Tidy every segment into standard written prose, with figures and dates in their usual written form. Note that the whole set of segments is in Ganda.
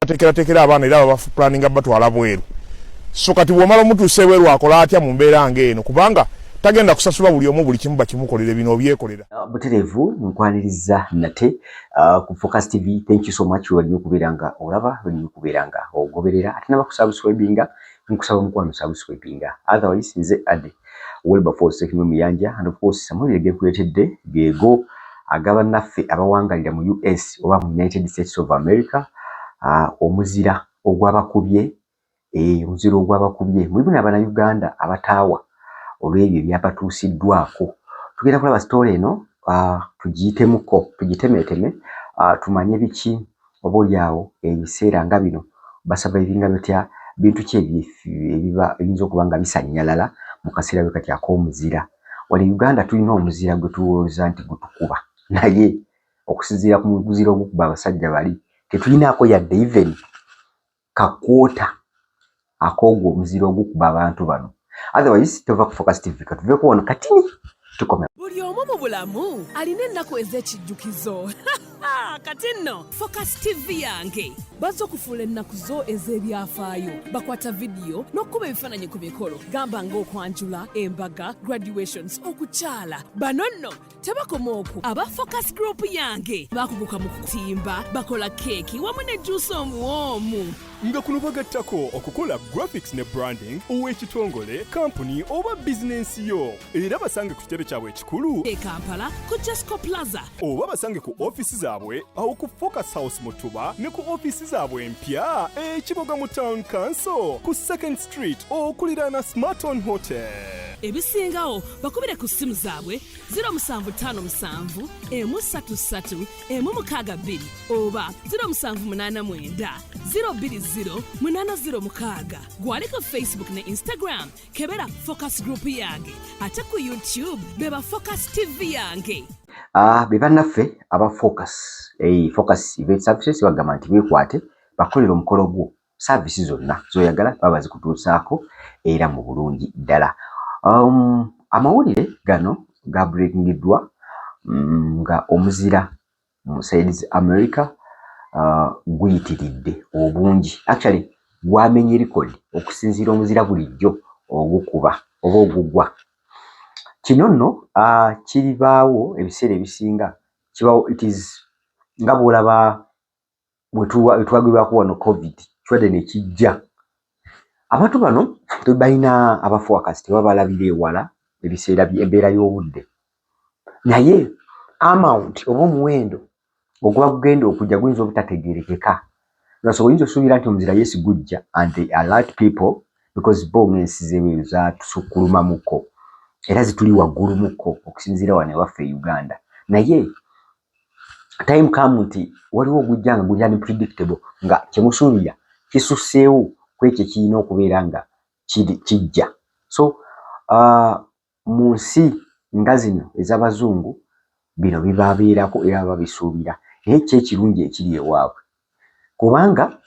tekera abaana era baba planning batwala bweru. So kati womala mutu seweru akola atya mu mbeera ngeno kubanga tagenda kusasula buli omu buli kimu bakimukolera bino byekolera. Buterevu nkwaniriza nate ku Focus TV. Thank you so much wali kuberanga olaba wali kuberanga ogoberera ate nabakusubscribinga nkusaba mukwano subscribinga. Otherwise nze ade Wilberforce kimwe muyanja and of course Samuel yagekuletedde gego agaba naffe abawangalira mu US oba mu United States of America omuzira ogwabakubye omuzira ogwabakubye mwibuna abana Uganda abatawa olwebyo byabatuusiddwako. Tugenda kulaba story eno tugitemeteme tumanye biki obolyawo ebiseera nga bino basurvivinga bitya bintu ki ebiba ebinza okubanga bisanyalala mu kaseera kati ak'omuzira. Wali Uganda tulina omuzira gwe tuwooza nti gutukuba naye okusinziira ku muzira ogukuba abasajja bali tetulinaako yadde even kakwota akogwo omuzira ogukuba abantu bano. Otherwise tova ku Focus TV katuve kuona katini tukome. Buli omu mu bulamu alina ennaku ez'ekijjukizo. Kati nno Focus TV yange bazze okufuula ennaku zo ez'ebyafaayo. Bakwata vidiyo n'okuba ebifaananyi ku mikolo gamba ng'okwanjula, embaga, graduations, okukyala. Bano nno tebakoma okwo. Aba Focus Group yange bakuguka mu kutimba, bakola keeki wamu ne juice omuwoomu. Nga kuno bagattako okukola graphics ne branding ow'ekitongole, company oba business yo. Era basange ku kitebe kyabwe ekikulu e Kampala ku Jesco Plaza. Oba basange ku office zaabwe awo ku Focus House Mutuba ne ku office zaabwe empya Kiboga mu Town Council ku 2nd Street okuliraana Smarton Hotel. Ebisingawo bakubire ku simu zaabwe 0757 133 162 oba 0789 020 gwaliko Facebook ne Instagram kebera Focus Group yange ate ku YouTube beba Focus TV yange. Bebannaffe aba Focus Focus Event Services bagamba nti bekwate bakolera omukolo gwo services zonna zoyagala baba zikutuusaako era mu bulungi ddala. Amawulire gano ga breakingiddwa nga omuzira mu sides America guyitiridde obungi. Actually gwamenye record okusinziira omuzira bulijjo ogukuba oba ogugwa. Kino nno kiribaawo ebiseera ebisinga kibaawo it is nga bw'olaba bwetwagibwako wano COVID kiwadde ne kijja. Abantu bano tebalina aba Focus tebabalabira ewala ebiseera embeera y'obudde naye amount oba omuwendo ogwa kugenda okujja guyinza obutategeerekeka. So oyinza osuubira nti omuzira yes gujja and they alert people because bo ensi zeewe zatusukulumamuko era zituli waggulu muko okusinziira wano ewaffe Uganda. Naye time come nti waliwo ogujja nga guli unpredictable nga kyemusuubira kisusseewo kwekyo kirina okubeera nga kijja. So mu nsi nga zino ez'abazungu bino bibabeerako era babisuubira naye kyekirungi ekiri ewaabwe kubanga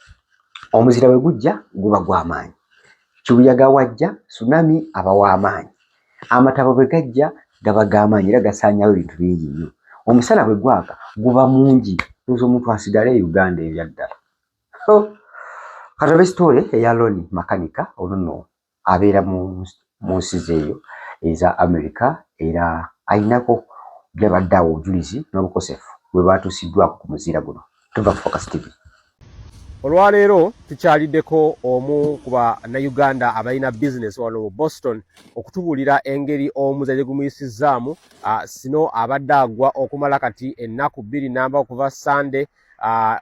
omuzira bwe gujja guba gw'amaanyi. Kibuyaga wajja tsunami aba w'amaanyi. Amataba bwe gajja gaba g'amaanyi era gasaanyawo ebintu bingi nnyo. Omusana bwe gwaka guba mungi tuzo omuntu asigala e Uganda ebyaddala. Katabe story eya Loni makanika ono abeera mu nsi zeeyo eza America era ayinako byabaddawo obujulizi n'obukosefu bwe baatuusiddwako ku muzira guno. Tuva ku Focus TV. Olwaleero tukyaliddeko omu ku bannayuganda abalina business wano mu Boston okutubuulira engeri omuzira gye gumuyisizzaamu. Sino abadde agwa okumala kati ennaku 2 namba okuva Sunday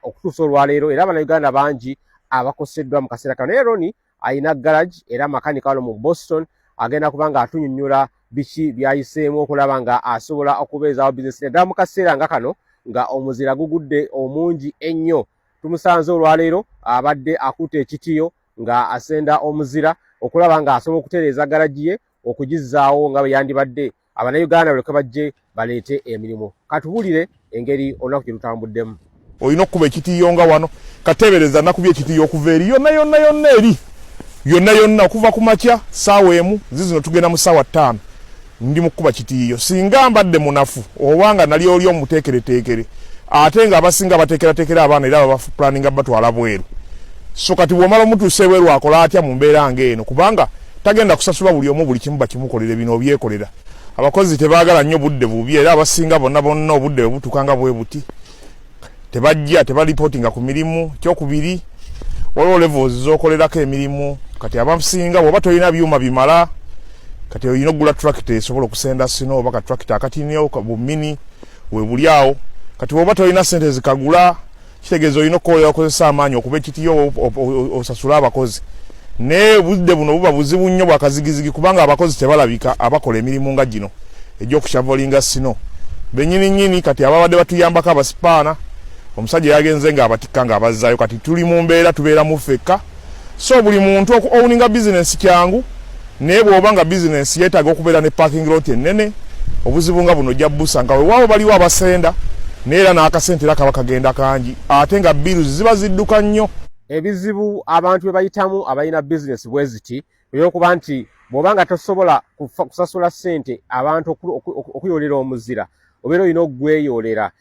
okutuusa olwaleero era abannayuganda bangi abakoseddwa mu kaseera kano. Naye Roni ayina garage era makanika wano mu Boston agenda kubanga atunnyonnyola biki byayiseemu okulaba nga asobola okubeezaawo bizinesi naddala mu kaseera nga kano nga omuzira gugudde omungi ennyo. Tumusanze olwaleero abadde akuta ekitiyo nga asenda omuzira okulaba nga asobola okutereeza garaji ye okugizzaawo nga bwe yandibadde abannayuganda baleke bajje baleete emirimu. Katubulire engeri olunaku gye lutambuddemu. Olina okuba ekitiyo nga wano kateebereza nakubye ekitiyo okuva eri yonna eri yonna okuva ku makya ssaawa emu zizino tugenda mu ssaawa 5 ndi mu kuba kitiyo singa mbadde munafu obanga nali oli omuteekereteekere ate nga abasinga bateekerateekera abaana era baba planning batwala bweru. so kati bw'omala omutuuseewo lwakola atya mu mbeera ng'eno kubanga tagenda kusasula buli omu buli kimu bakimukolere bino obyekolera. Abakozi tebaagala nnyo budde bubi era abasinga bonna obudde bwe butuuka nga bwe buti tebajja tebalipootinga ku mirimu. Kyokubiri waliwo levels z'okolerako emirimu kati abasinga bw'oba tolina byuma bimala kati olina okugula tractor esobola okusenda sino oba ka tractor akatinio bumini webuli awo kati bw'oba tolina sente zikagula kitegeeza olina okukozesa amaanyi okuba ekitiyo osasula abakozi. Ne budde buno buba buzibu nnyo bwakazigizigi kubanga abakozi tebalabika abakola emirimu nga gino egy'okushavolinga sino. Bennyini kati ababadde batuyambako abasipaana omusajja yagenze nga abatikka nga abazzaayo kati tuli mu mbeera tubeera mu ffekka. So buli muntu owuninga bizinensi kyangu naye bw'oba nga bizinensi yeetaaga okubeera ne parking lot ennene obuzibu nga buno ojja busa nga weewaawo baliwo abasenda naye era n'akasente era kaba kagenda kangi ate nga biruzi ziba zidduka nnyo. Ebizibu abantu bye bayitamu abalina bizinesi bwe ziti olw'okuba nti bw'oba nga tosobola kusasula ssente abantu okuyolera omuzira obeera olina okugweyolera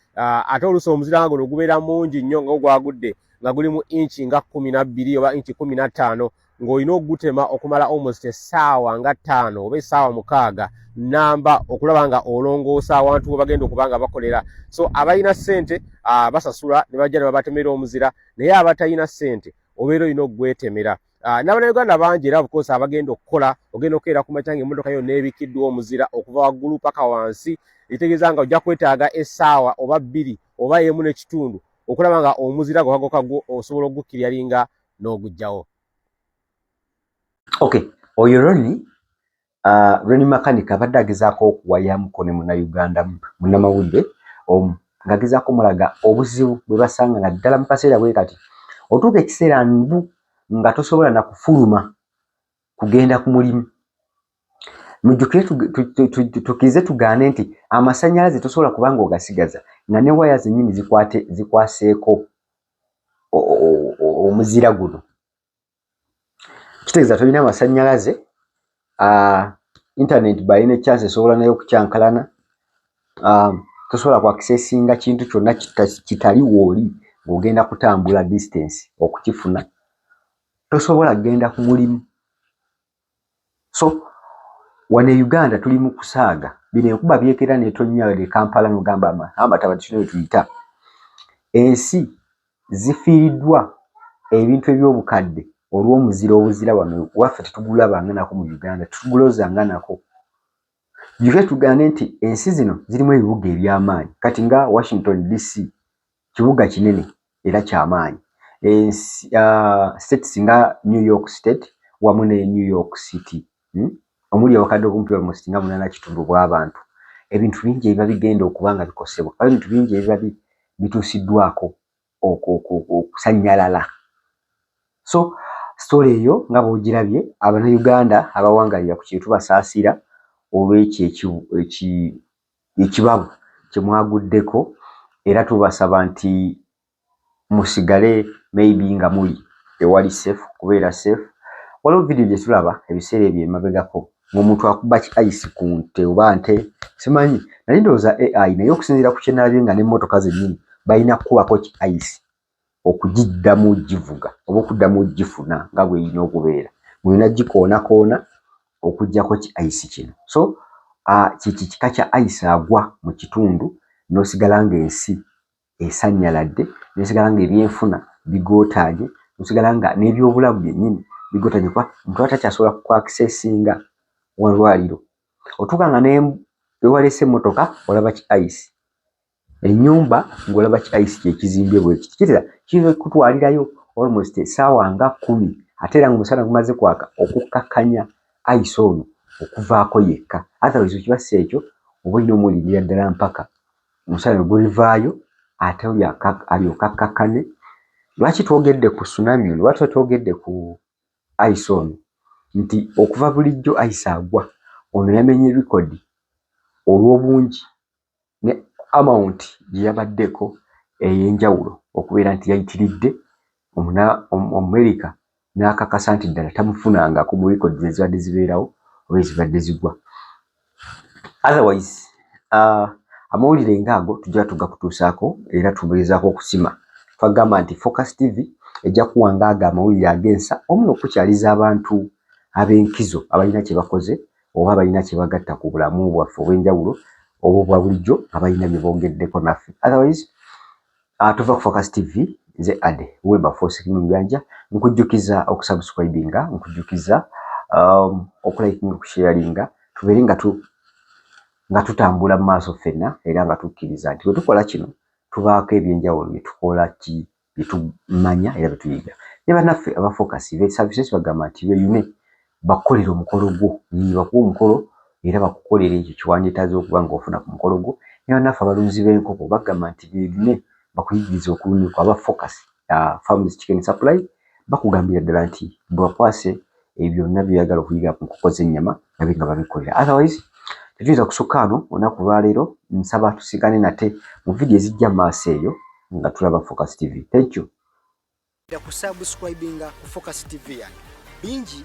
ate oluusi omuzira nga guno gubeera mungi nnyo nga ogwagudde nga guli mu inchi nga 12 oba inchi 15 ng'olina okugutema okumala almost essaawa nga 5 oba essaawa 6 namba okulaba nga olongoosa awantu we bagenda okuba nga bakolera. So abalina ssente basasula ne bajja ne babatemera omuzira naye abatalina ssente obeera olina okugwetemera. N'Abannayuganda bangi era bukosi abagenda okukola ogenda okukeera ku makya ng'emmotoka yo neebikiddwa omuzira okuva waggulu paka wansi ekitegeeza nga ojja kwetaaga essaawa oba 2 oba 1.5 okulaba nga omuzira gwagagoka osobola ogukkiryalinga n'oguggyawo. Okay, oyo Ronnie Mechanic abadde agezaako okuwaya mukono Munnayuganda munnamawulire ng'agezaako mulaga obuzibu bwe basanga naddala mu kaseera bwe kati otuuka ekiseera nbu nga tosobola na kufuluma kugenda ku mulimu. Mujjukire tukize tugaane nti amasannyalaze tosobola kubanga ogasigaza nga ne waya zennyini zikwaseeko omuzira guno. Kitegeeza tolina amasannyalaze, internet balina chance esobola nayo okukyankalana, tosobola kwakisesinga kintu kyonna kitali wooli ng'ogenda kutambula distance okukifuna, tosobola kugenda ku mulimu. So wano e Uganda tuli mu kusaaga bino enkuba byekera neetonnya e Kampala n'ogamba amataba kino tuyita ensi zifiiriddwa ebintu eby'obukadde olw'omuzira obuzira wano waffe tetugulabanga nako mu Uganda tutugulozanga nako. Jjuke tugaane nti ensi zino zirimu ebibuga eby'amaanyi kati nga Washington DC kibuga kinene era ky'amaanyi, states nga New York State wamu ne New York City omuli abakadde okumpi almost nga 8 bw'abantu. Ebintu bingi ebiba bigenda okuba nga bikosebwa, ebintu bingi ebiba bituusiddwako okusannyalala. So story eyo nga bw'ogirabye Abannayuganda abawangalira ku kintu basaasira olw'ekyo ekibabu kye mwaguddeko era tubasaba nti musigale maybe nga muli ewali safe kubeera safe. Waliwo video gye tulaba ebiseera ebyo emabegako ng'omuntu akuba ice ku nte oba nte simanyi nali ndowooza AI naye okusinziira ku kyenalabye nga n'emmotoka zennyini balina kukubako ice okugiddamu givuga oba okuddamu gifuna nga bw'erina okubeera mulina gikoonakoona okuggyako ice kino. So kiki kika kya ice agwa mu kitundu n'osigala ng'ensi esanyaladde n'osigala ng'ebyenfuna bigootaanye n'osigala nga n'ebyobulamu byennyini bigootaanye kuba omuntu atakyasobola kwakisesinga walwaliro. Otuuka nga ewalese emmotoka olaba ki ice, ennyumba ng'olaba ki ice kyekizimbye bwe kiti kitera kiyinza okutwalirayo almost essaawa nga 10 ate era ng'omusana gumaze kwaka okukakkanya ice ono okuvaako yekka. Otherwise ekibassa ekyo oba olina omulindira ddala mpaka omusana gulivaayo ate alyoka akkakkane. Lwaki twogedde ku tsunami ono, lwaki twogedde ku ice ono nti okuva bulijjo ice agwa ono yamenye rekodi olw'obungi ne amount gye yabaddeko ey'enjawulo okubeera nti yayitiridde America n'akakasa nti ddala tamufunangako mu rekodi ezibadde zibeerawo oba ezibadde zigwa. Otherwise amawulire ng'ago tujja tugakutuusaako era tugezaako okusima. Twagamba nti Focus TV ejja kuwangaaga amawulire agensa omu n'okukyaliza abantu ab'enkizo abalina kye bakoze oba abalina kye bagatta ku bulamu bwaffe obw'enjawulo oba obwa bulijjo abalina bye bongeddeko naffe. Otherwise tuva ku Focus TV nze Ade Wilberforce Kimuyanja nkujjukiza okusubscribinga, nkujjukiza okulayikinga, okusharinga, tubeere nga tutambula mu maaso ffenna era nga tukkiriza nti bwe tukola kino tubaako ebyenjawulo bye tukola bye tumanya era bye tuyiga. Ne bannaffe aba Focus services bagamba nti beeyune bakolera omukolo gwo, bakuwa omukolo era bakukolera ekyo kiwandiitaza okuba ng'ofuna ku mukolo gwo. Ne bannaffe abalunzi b'enkoko bagamba nti beeyune bakuyigiriza okulumya aba Focus Farms Chicken Supply, bakugambira ddala nti bakwase ebyo byonna by'oyagala okuyiga ku nkoko z'ennyama nabe nga babikolera. Otherwise tetuyinza kusukka ano olunaku lwaleero, nsaba tusigane nate mu vidiyo ezijja mu maaso eyo nga tulaba Focus TV. Thank you. Kusubscribinga ku Focus TV yange bingi